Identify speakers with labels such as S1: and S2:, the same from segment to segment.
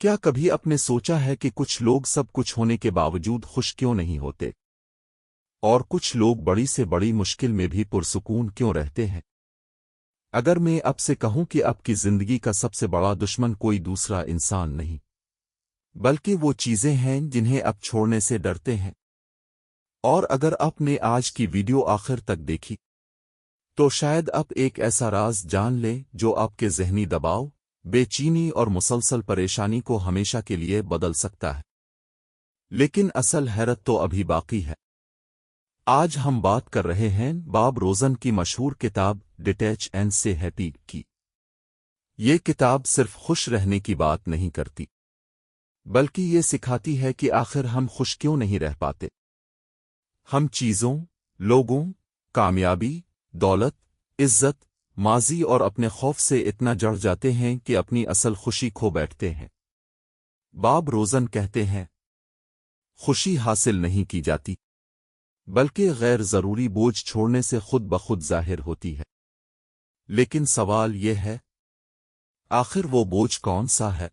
S1: کیا کبھی آپ نے سوچا ہے کہ کچھ لوگ سب کچھ ہونے کے باوجود خوش کیوں نہیں ہوتے؟ اور کچھ لوگ بڑی سے بڑی مشکل میں بھی پرسکون کیوں رہتے ہیں؟ اگر میں آپ سے کہوں کہ آپ کی زندگی کا سب سے بڑا دشمن کوئی دوسرا انسان نہیں بلکہ وہ چیزیں ہیں جنہیں آپ چھوڑنے سے ڈرتے ہیں، اور اگر آپ نے آج کی ویڈیو آخر تک دیکھی تو شاید آپ ایک ایسا راز جان لیں جو آپ کے ذہنی دباؤ، بے چینی اور مسلسل پریشانی کو ہمیشہ کے لیے بدل سکتا ہے۔ لیکن اصل حیرت تو ابھی باقی ہے۔ آج ہم بات کر رہے ہیں باب روزن کی مشہور کتاب ڈیٹیچ اینڈ سے ہیپی کی۔ یہ کتاب صرف خوش رہنے کی بات نہیں کرتی بلکہ یہ سکھاتی ہے کہ آخر ہم خوش کیوں نہیں رہ پاتے۔ ہم چیزوں، لوگوں، کامیابی، دولت، عزت، ماضی اور اپنے خوف سے اتنا جڑ جاتے ہیں کہ اپنی اصل خوشی کھو بیٹھتے ہیں۔ باب روزن کہتے ہیں، خوشی حاصل نہیں کی جاتی بلکہ غیر ضروری بوجھ چھوڑنے سے خود بخود ظاہر ہوتی ہے۔ لیکن سوال یہ ہے، آخر وہ بوجھ کون سا ہے؟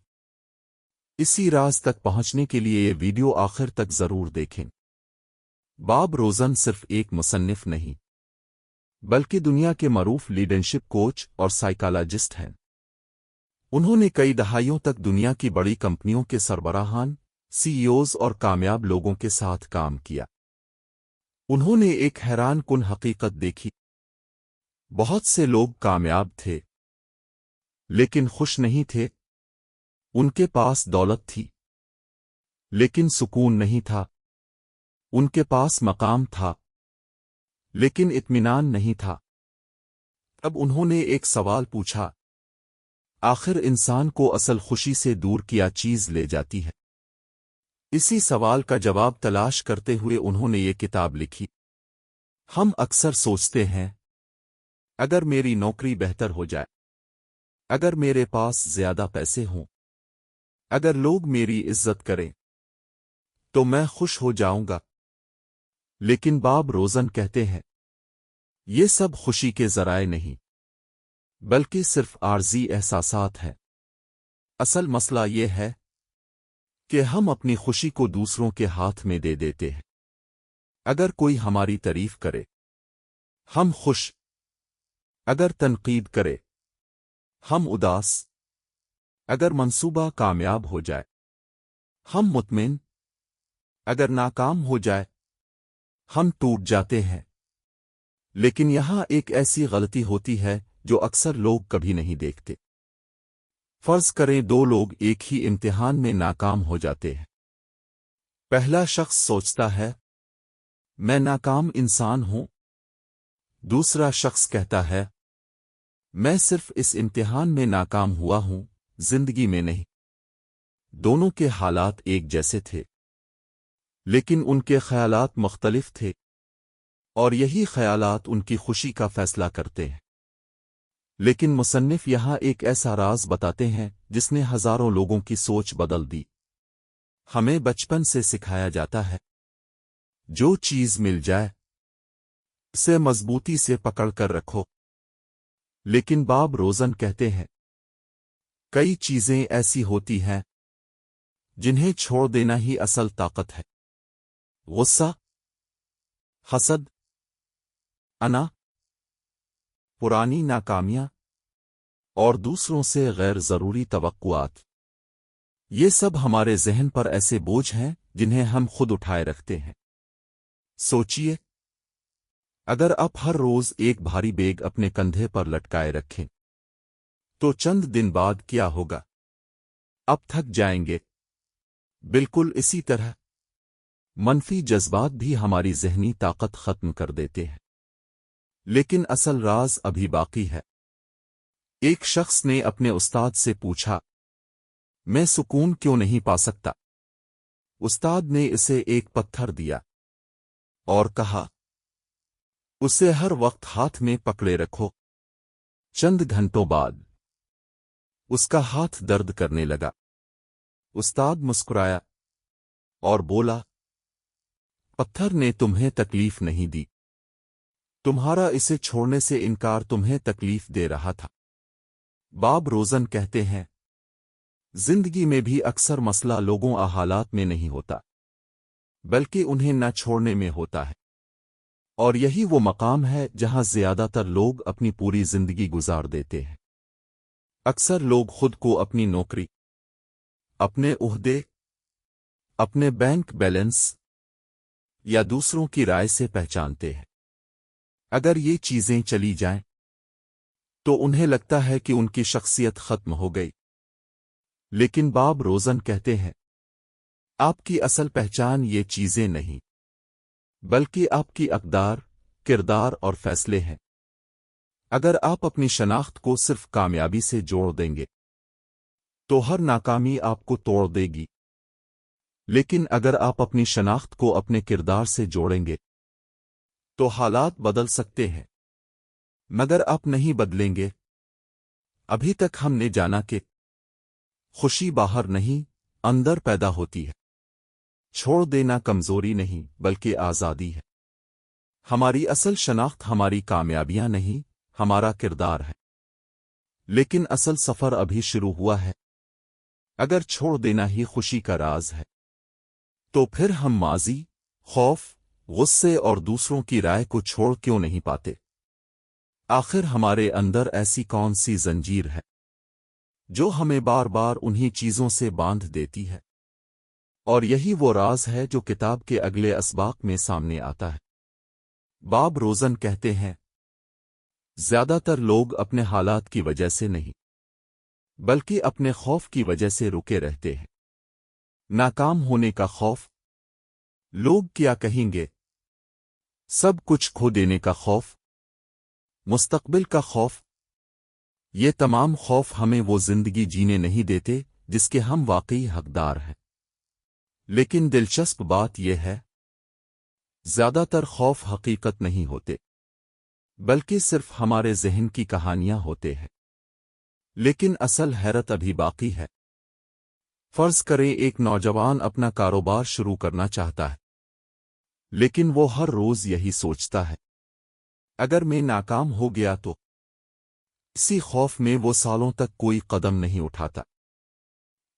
S1: اسی راز تک پہنچنے کے لیے یہ ویڈیو آخر تک ضرور دیکھیں۔ باب روزن صرف ایک مصنف نہیں بلکہ دنیا کے معروف لیڈرشپ کوچ اور سائیکالوجسٹ ہیں۔ انہوں نے کئی دہائیوں تک دنیا کی بڑی کمپنیوں کے سربراہان، سی ای اوز اور کامیاب لوگوں کے ساتھ کام کیا۔ انہوں نے ایک حیران کن حقیقت دیکھی، بہت سے لوگ کامیاب تھے لیکن خوش نہیں تھے۔ ان کے پاس دولت تھی لیکن سکون نہیں تھا، ان کے پاس مقام تھا لیکن اطمینان نہیں تھا۔ اب انہوں نے ایک سوال پوچھا، آخر انسان کو اصل خوشی سے دور کیا چیز لے جاتی ہے؟ اسی سوال کا جواب تلاش کرتے ہوئے انہوں نے یہ کتاب لکھی۔ ہم اکثر سوچتے ہیں، اگر میری نوکری بہتر ہو جائے، اگر میرے پاس زیادہ پیسے ہوں، اگر لوگ میری عزت کریں تو میں خوش ہو جاؤں گا۔ لیکن باب روزن کہتے ہیں، یہ سب خوشی کے ذرائع نہیں بلکہ صرف عارضی احساسات ہیں۔ اصل مسئلہ یہ ہے کہ ہم اپنی خوشی کو دوسروں کے ہاتھ میں دے دیتے ہیں۔ اگر کوئی ہماری تعریف کرے، ہم خوش، اگر تنقید کرے، ہم اداس، اگر منصوبہ کامیاب ہو جائے، ہم مطمئن، اگر ناکام ہو جائے، ہم ٹوٹ جاتے ہیں۔ لیکن یہاں ایک ایسی غلطی ہوتی ہے جو اکثر لوگ کبھی نہیں دیکھتے۔ فرض کریں دو لوگ ایک ہی امتحان میں ناکام ہو جاتے ہیں۔ پہلا شخص سوچتا ہے، میں ناکام انسان ہوں۔ دوسرا شخص کہتا ہے، میں صرف اس امتحان میں ناکام ہوا ہوں، زندگی میں نہیں۔ دونوں کے حالات ایک جیسے تھے لیکن ان کے خیالات مختلف تھے، اور یہی خیالات ان کی خوشی کا فیصلہ کرتے ہیں۔ لیکن مصنف یہاں ایک ایسا راز بتاتے ہیں جس نے ہزاروں لوگوں کی سوچ بدل دی۔ ہمیں بچپن سے سکھایا جاتا ہے، جو چیز مل جائے اسے مضبوطی سے پکڑ کر رکھو۔ لیکن باب روزن کہتے ہیں، کئی چیزیں ایسی ہوتی ہیں جنہیں چھوڑ دینا ہی اصل طاقت ہے۔ غصہ، حسد، انا، پرانی ناکامیاں اور دوسروں سے غیر ضروری توقعات، یہ سب ہمارے ذہن پر ایسے بوجھ ہیں جنہیں ہم خود اٹھائے رکھتے ہیں۔ سوچئے، اگر آپ ہر روز ایک بھاری بیگ اپنے کندھے پر لٹکائے رکھیں تو چند دن بعد کیا ہوگا؟ آپ تھک جائیں گے۔ بالکل اسی طرح منفی جذبات بھی ہماری ذہنی طاقت ختم کر دیتے ہیں۔ لیکن اصل راز ابھی باقی ہے۔ ایک شخص نے اپنے استاد سے پوچھا، میں سکون کیوں نہیں پا سکتا؟ استاد نے اسے ایک پتھر دیا اور کہا، اسے ہر وقت ہاتھ میں پکڑے رکھو۔ چند گھنٹوں بعد اس کا ہاتھ درد کرنے لگا۔ استاد مسکرایا اور بولا، پتھر نے تمہیں تکلیف نہیں دی، تمہارا اسے چھوڑنے سے انکار تمہیں تکلیف دے رہا تھا۔ باب روزن کہتے ہیں، زندگی میں بھی اکثر مسئلہ لوگوں حالات میں نہیں ہوتا، بلکہ انہیں نہ چھوڑنے میں ہوتا ہے، اور یہی وہ مقام ہے جہاں زیادہ تر لوگ اپنی پوری زندگی گزار دیتے ہیں۔ اکثر لوگ خود کو اپنی نوکری، اپنے عہدے، اپنے بینک بیلنس یا دوسروں کی رائے سے پہچانتے ہیں۔ اگر یہ چیزیں چلی جائیں تو انہیں لگتا ہے کہ ان کی شخصیت ختم ہو گئی، لیکن باب روزن کہتے ہیں آپ کی اصل پہچان یہ چیزیں نہیں، بلکہ آپ کی اقدار، کردار اور فیصلے ہیں۔ اگر آپ اپنی شناخت کو صرف کامیابی سے جوڑ دیں گے تو ہر ناکامی آپ کو توڑ دے گی، لیکن اگر آپ اپنی شناخت کو اپنے کردار سے جوڑیں گے تو حالات بدل سکتے ہیں، مگر آپ نہیں بدلیں گے۔ ابھی تک ہم نے جانا کہ خوشی باہر نہیں، اندر پیدا ہوتی ہے۔ چھوڑ دینا کمزوری نہیں بلکہ آزادی ہے۔ ہماری اصل شناخت ہماری کامیابیاں نہیں، ہمارا کردار ہے، لیکن اصل سفر ابھی شروع ہوا ہے۔ اگر چھوڑ دینا ہی خوشی کا راز ہے تو پھر ہم ماضی، خوف، غصے اور دوسروں کی رائے کو چھوڑ کیوں نہیں پاتے؟ آخر ہمارے اندر ایسی کون سی زنجیر ہے جو ہمیں بار بار انہی چیزوں سے باندھ دیتی ہے؟ اور یہی وہ راز ہے جو کتاب کے اگلے اسباق میں سامنے آتا ہے۔ باب روزن کہتے ہیں زیادہ تر لوگ اپنے حالات کی وجہ سے نہیں، بلکہ اپنے خوف کی وجہ سے رکے رہتے ہیں۔ ناکام ہونے کا خوف، لوگ کیا کہیں گے، سب کچھ کھو دینے کا خوف، مستقبل کا خوف، یہ تمام خوف ہمیں وہ زندگی جینے نہیں دیتے جس کے ہم واقعی حقدار ہیں۔ لیکن دلچسپ بات یہ ہے زیادہ تر خوف حقیقت نہیں ہوتے، بلکہ صرف ہمارے ذہن کی کہانیاں ہوتے ہیں۔ لیکن اصل حیرت ابھی باقی ہے۔ فرض کریں ایک نوجوان اپنا کاروبار شروع کرنا چاہتا ہے، لیکن وہ ہر روز یہی سوچتا ہے اگر میں ناکام ہو گیا تو۔ اسی خوف میں وہ سالوں تک کوئی قدم نہیں اٹھاتا۔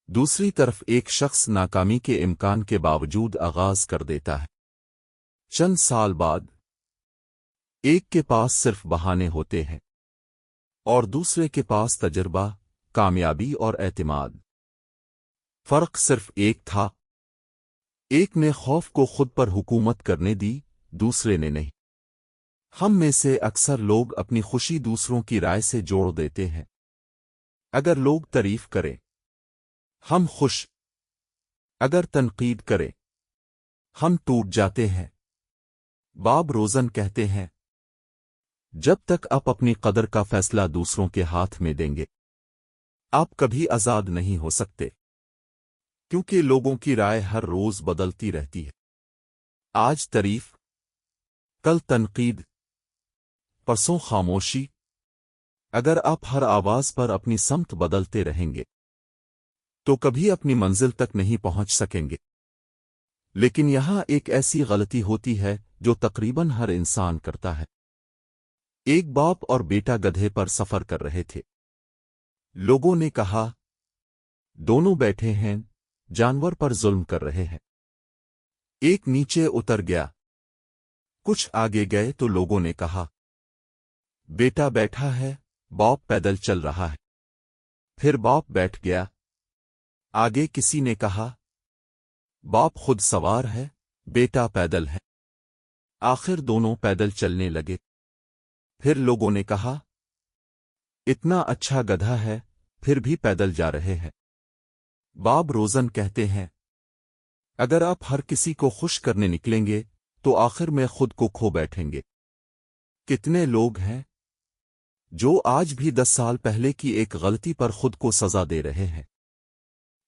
S1: دوسری طرف ایک شخص ناکامی کے امکان کے باوجود آغاز کر دیتا ہے۔ چند سال بعد ایک کے پاس صرف بہانے ہوتے ہیں اور دوسرے کے پاس تجربہ، کامیابی اور اعتماد۔ فرق صرف ایک تھا، ایک نے خوف کو خود پر حکومت کرنے دی، دوسرے نے نہیں۔ ہم میں سے اکثر لوگ اپنی خوشی دوسروں کی رائے سے جوڑ دیتے ہیں۔ اگر لوگ تعریف کریں، ہم خوش، اگر تنقید کریں، ہم ٹوٹ جاتے ہیں۔ باب روزن کہتے ہیں جب تک آپ اپنی قدر کا فیصلہ دوسروں کے ہاتھ میں دیں گے آپ کبھی آزاد نہیں ہو سکتے، کیونکہ لوگوں کی رائے ہر روز بدلتی رہتی ہے۔ آج تعریف، کل تنقید، پرسوں خاموشی۔ اگر آپ ہر آواز پر اپنی سمت بدلتے رہیں گے تو کبھی اپنی منزل تک نہیں پہنچ سکیں گے۔ لیکن یہاں ایک ایسی غلطی ہوتی ہے جو تقریباً ہر انسان کرتا ہے۔ ایک باپ اور بیٹا گدھے پر سفر کر رہے تھے۔ لوگوں نے کہا دونوں بیٹھے ہیں، جانور پر ظلم کر رہے ہیں۔ ایک نیچے اتر گیا۔ کچھ آگے گئے تو لوگوں نے کہا بیٹا بیٹھا ہے، باپ پیدل چل رہا ہے۔ پھر باپ بیٹھ گیا۔ آگے کسی نے کہا باپ خود سوار ہے، بیٹا پیدل ہے۔ آخر دونوں پیدل چلنے لگے۔ پھر لوگوں نے کہا اتنا اچھا گدھا ہے، پھر بھی پیدل جا رہے ہیں۔ باب روزن کہتے ہیں اگر آپ ہر کسی کو خوش کرنے نکلیں گے تو آخر میں خود کو کھو بیٹھیں گے۔ کتنے لوگ ہیں جو آج بھی 10 سال پہلے کی ایک غلطی پر خود کو سزا دے رہے ہیں؟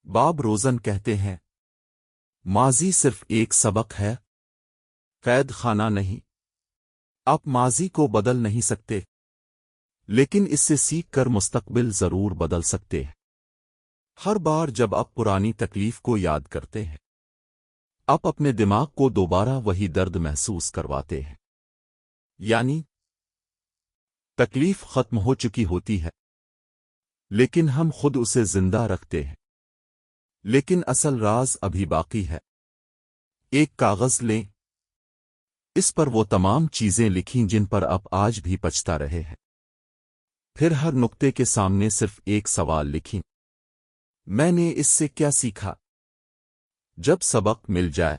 S1: باب روزن کہتے ہیں ماضی صرف ایک سبق ہے، قید خانہ نہیں۔ آپ ماضی کو بدل نہیں سکتے، لیکن اس سے سیکھ کر مستقبل ضرور بدل سکتے ہیں۔ ہر بار جب آپ پرانی تکلیف کو یاد کرتے ہیں آپ اپنے دماغ کو دوبارہ وہی درد محسوس کرواتے ہیں، یعنی تکلیف ختم ہو چکی ہوتی ہے لیکن ہم خود اسے زندہ رکھتے ہیں۔ لیکن اصل راز ابھی باقی ہے۔ ایک کاغذ لیں، اس پر وہ تمام چیزیں لکھیں جن پر آپ آج بھی پچھتا رہے ہیں۔ پھر ہر نقطے کے سامنے صرف ایک سوال لکھیں، میں نے اس سے کیا سیکھا؟ جب سبق مل جائے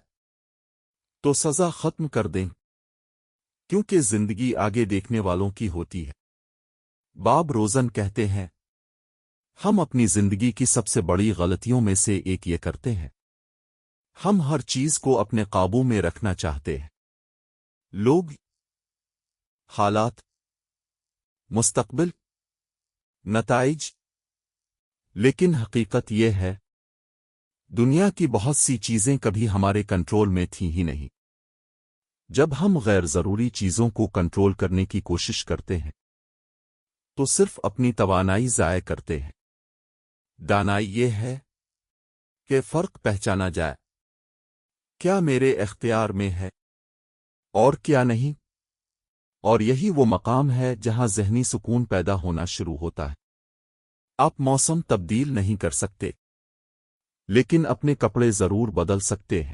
S1: تو سزا ختم کر دیں، کیونکہ زندگی آگے دیکھنے والوں کی ہوتی ہے۔ باب روزن کہتے ہیں، ہم اپنی زندگی کی سب سے بڑی غلطیوں میں سے ایک یہ کرتے ہیں، ہم ہر چیز کو اپنے قابو میں رکھنا چاہتے ہیں۔ لوگ، حالات، مستقبل، نتائج۔ لیکن حقیقت یہ ہے، دنیا کی بہت سی چیزیں کبھی ہمارے کنٹرول میں تھیں ہی نہیں۔ جب ہم غیر ضروری چیزوں کو کنٹرول کرنے کی کوشش کرتے ہیں تو صرف اپنی توانائی ضائع کرتے ہیں۔ دانائی یہ ہے کہ فرق پہچانا جائے، کیا میرے اختیار میں ہے اور کیا نہیں، اور یہی وہ مقام ہے جہاں ذہنی سکون پیدا ہونا شروع ہوتا ہے۔ آپ موسم تبدیل نہیں کر سکتے، لیکن اپنے کپڑے ضرور بدل سکتے ہیں۔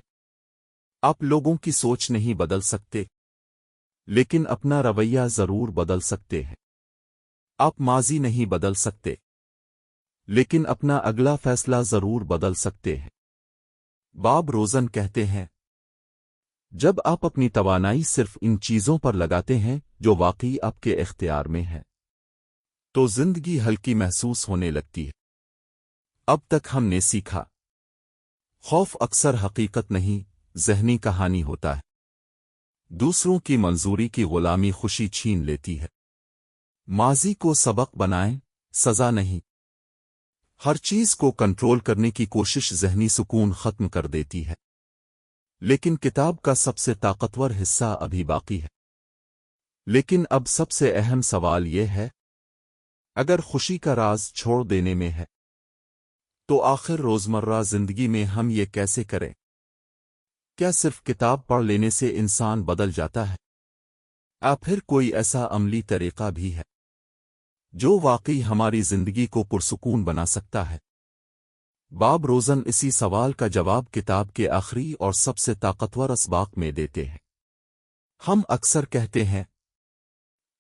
S1: آپ لوگوں کی سوچ نہیں بدل سکتے، لیکن اپنا رویہ ضرور بدل سکتے ہیں۔ آپ ماضی نہیں بدل سکتے، لیکن اپنا اگلا فیصلہ ضرور بدل سکتے ہیں۔ باب روزن کہتے ہیں، جب آپ اپنی توانائی صرف ان چیزوں پر لگاتے ہیں جو واقعی آپ کے اختیار میں ہیں، تو زندگی ہلکی محسوس ہونے لگتی ہے۔ اب تک ہم نے سیکھا، خوف اکثر حقیقت نہیں، ذہنی کہانی ہوتا ہے۔ دوسروں کی منظوری کی غلامی خوشی چھین لیتی ہے۔ ماضی کو سبق بنائیں، سزا نہیں۔ ہر چیز کو کنٹرول کرنے کی کوشش ذہنی سکون ختم کر دیتی ہے۔ لیکن کتاب کا سب سے طاقتور حصہ ابھی باقی ہے۔ لیکن اب سب سے اہم سوال یہ ہے، اگر خوشی کا راز چھوڑ دینے میں ہے تو آخر روزمرہ زندگی میں ہم یہ کیسے کریں؟ کیا صرف کتاب پڑھ لینے سے انسان بدل جاتا ہے؟ پھر کوئی ایسا عملی طریقہ بھی ہے جو واقعی ہماری زندگی کو پرسکون بنا سکتا ہے؟ باب روزن اسی سوال کا جواب کتاب کے آخری اور سب سے طاقتور اسباق میں دیتے ہیں۔ ہم اکثر کہتے ہیں،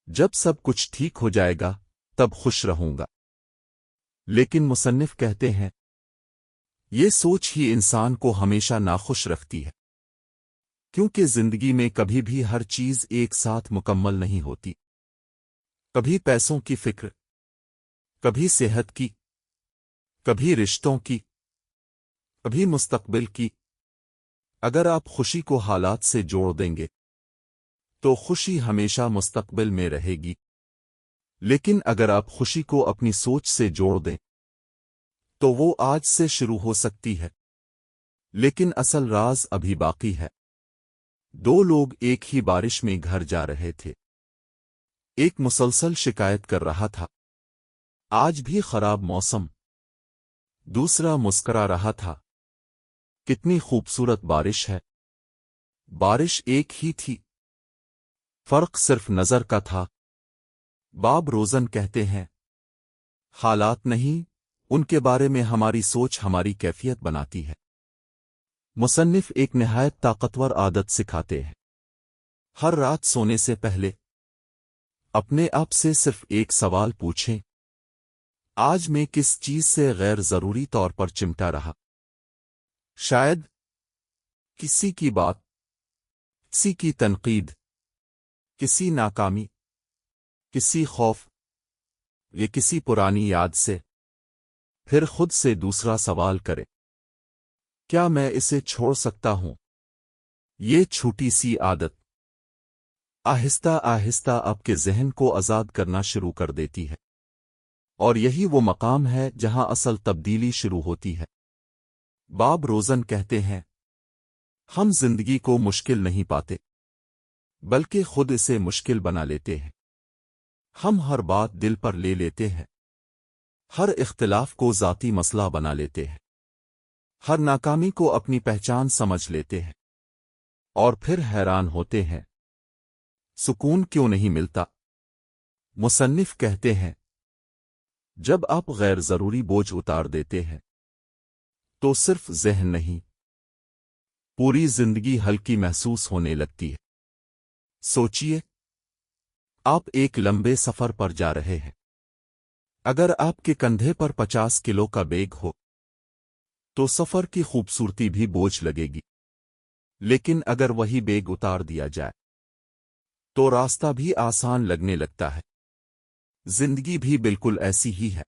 S1: جب سب کچھ ٹھیک ہو جائے گا تب خوش رہوں گا، لیکن مصنف کہتے ہیں، یہ سوچ ہی انسان کو ہمیشہ ناخوش رکھتی ہے، کیونکہ زندگی میں کبھی بھی ہر چیز ایک ساتھ مکمل نہیں ہوتی۔ کبھی پیسوں کی فکر، کبھی صحت کی، کبھی رشتوں کی، کبھی مستقبل کی۔ اگر آپ خوشی کو حالات سے جوڑ دیں گے تو خوشی ہمیشہ مستقبل میں رہے گی، لیکن اگر آپ خوشی کو اپنی سوچ سے جوڑ دیں تو وہ آج سے شروع ہو سکتی ہے۔ لیکن اصل راز ابھی باقی ہے۔ دو لوگ ایک ہی بارش میں گھر جا رہے تھے۔ ایک مسلسل شکایت کر رہا تھا، آج بھی خراب موسم۔ دوسرا مسکرا رہا تھا، کتنی خوبصورت بارش ہے۔ بارش ایک ہی تھی، فرق صرف نظر کا تھا۔ باب روزن کہتے ہیں، حالات نہیں، ان کے بارے میں ہماری سوچ ہماری کیفیت بناتی ہے۔ مصنف ایک نہایت طاقتور عادت سکھاتے ہیں۔ ہر رات سونے سے پہلے اپنے آپ سے صرف ایک سوال پوچھیں، آج میں کس چیز سے غیر ضروری طور پر چمٹا رہا؟ شاید کسی کی بات، کسی کی تنقید، کسی ناکامی، کسی خوف، یا کسی پرانی یاد سے۔ پھر خود سے دوسرا سوال کرے، کیا میں اسے چھوڑ سکتا ہوں؟ یہ چھوٹی سی عادت آہستہ آہستہ آپ کے ذہن کو آزاد کرنا شروع کر دیتی ہے، اور یہی وہ مقام ہے جہاں اصل تبدیلی شروع ہوتی ہے۔ باب روزن کہتے ہیں، ہم زندگی کو مشکل نہیں پاتے، بلکہ خود اسے مشکل بنا لیتے ہیں۔ ہم ہر بات دل پر لے لیتے ہیں، ہر اختلاف کو ذاتی مسئلہ بنا لیتے ہیں، ہر ناکامی کو اپنی پہچان سمجھ لیتے ہیں، اور پھر حیران ہوتے ہیں، سکون کیوں نہیں ملتا؟ مصنف کہتے ہیں، جب آپ غیر ضروری بوجھ اتار دیتے ہیں تو صرف ذہن نہیں، پوری زندگی ہلکی محسوس ہونے لگتی ہے۔ سوچیے، آپ ایک لمبے سفر پر جا رہے ہیں۔ اگر آپ کے کندھے پر 50 کلو کا بیگ ہو تو سفر کی خوبصورتی بھی بوجھ لگے گی، لیکن اگر وہی بیگ اتار دیا جائے تو راستہ بھی آسان لگنے لگتا ہے۔ زندگی بھی بالکل ایسی ہی ہے۔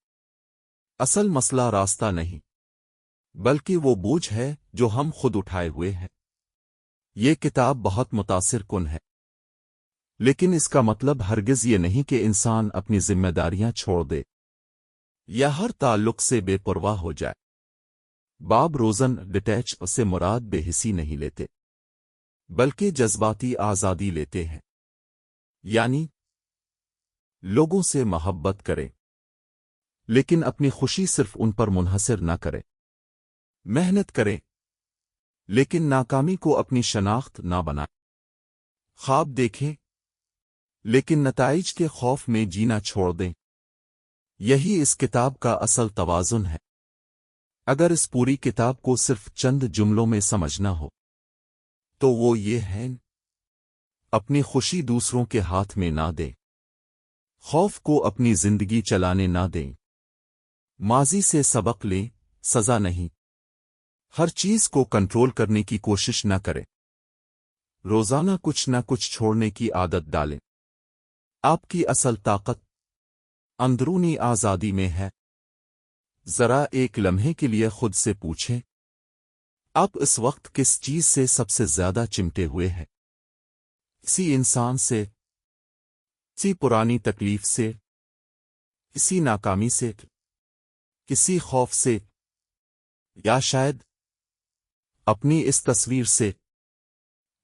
S1: اصل مسئلہ راستہ نہیں، بلکہ وہ بوجھ ہے جو ہم خود اٹھائے ہوئے ہیں۔ یہ کتاب بہت متاثر کن ہے، لیکن اس کا مطلب ہرگز یہ نہیں کہ انسان اپنی ذمہ داریاں چھوڑ دے یا ہر تعلق سے بے پرواہ ہو جائے۔ باب روزن ڈیٹیچ سے مراد بے حسی نہیں لیتے، بلکہ جذباتی آزادی لیتے ہیں۔ یعنی لوگوں سے محبت کریں، لیکن اپنی خوشی صرف ان پر منحصر نہ کریں۔ محنت کریں، لیکن ناکامی کو اپنی شناخت نہ بنائیں۔ خواب دیکھیں، لیکن نتائج کے خوف میں جینا چھوڑ دیں۔ یہی اس کتاب کا اصل توازن ہے۔ اگر اس پوری کتاب کو صرف چند جملوں میں سمجھنا ہو تو وہ یہ ہے: اپنی خوشی دوسروں کے ہاتھ میں نہ دیں، خوف کو اپنی زندگی چلانے نہ دیں، ماضی سے سبق لیں، سزا نہیں، ہر چیز کو کنٹرول کرنے کی کوشش نہ کریں، روزانہ کچھ نہ کچھ چھوڑنے کی عادت ڈالیں۔ آپ کی اصل طاقت اندرونی آزادی میں ہے۔ ذرا ایک لمحے کے لیے خود سے پوچھیں، آپ اس وقت کس چیز سے سب سے زیادہ چمٹے ہوئے ہیں؟ کسی انسان سے، کسی پرانی تکلیف سے، کسی ناکامی سے، کسی خوف سے، یا شاید اپنی اس تصویر سے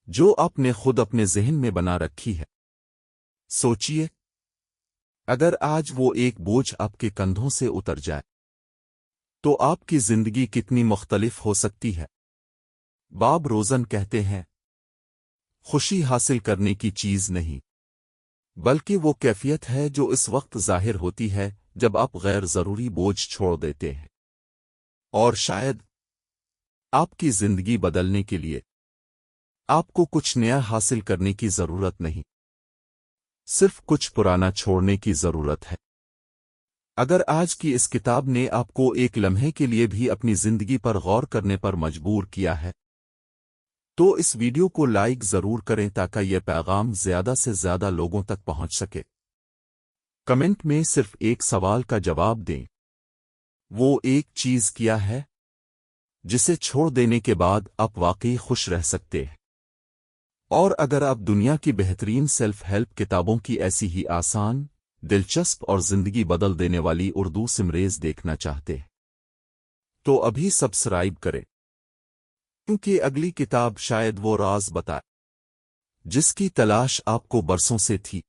S1: جو آپ نے خود اپنے ذہن میں بنا رکھی ہے۔ سوچیے، اگر آج وہ ایک بوجھ آپ کے کندھوں سے اتر جائے تو آپ کی زندگی کتنی مختلف ہو سکتی ہے۔ باب روزن کہتے ہیں، خوشی حاصل کرنے کی چیز نہیں، بلکہ وہ کیفیت ہے جو اس وقت ظاہر ہوتی ہے جب آپ غیر ضروری بوجھ چھوڑ دیتے ہیں۔ اور شاید آپ کی زندگی بدلنے کے لیے آپ کو کچھ نیا حاصل کرنے کی ضرورت نہیں، صرف کچھ پرانا چھوڑنے کی ضرورت ہے۔ اگر آج کی اس کتاب نے آپ کو ایک لمحے کے لیے بھی اپنی زندگی پر غور کرنے پر مجبور کیا ہے تو اس ویڈیو کو لائک ضرور کریں تاکہ یہ پیغام زیادہ سے زیادہ لوگوں تک پہنچ سکے۔ کمنٹ میں صرف ایک سوال کا جواب دیں، وہ ایک چیز کیا ہے جسے چھوڑ دینے کے بعد آپ واقعی خوش رہ سکتے ہیں۔ اور اگر آپ دنیا کی بہترین سیلف ہیلپ کتابوں کی ایسی ہی آسان، دلچسپ اور زندگی بدل دینے والی اردو سمریز دیکھنا چاہتے ہیں تو ابھی سبسکرائب کریں، کیونکہ اگلی کتاب شاید وہ راز بتائے جس کی تلاش آپ کو برسوں سے تھی۔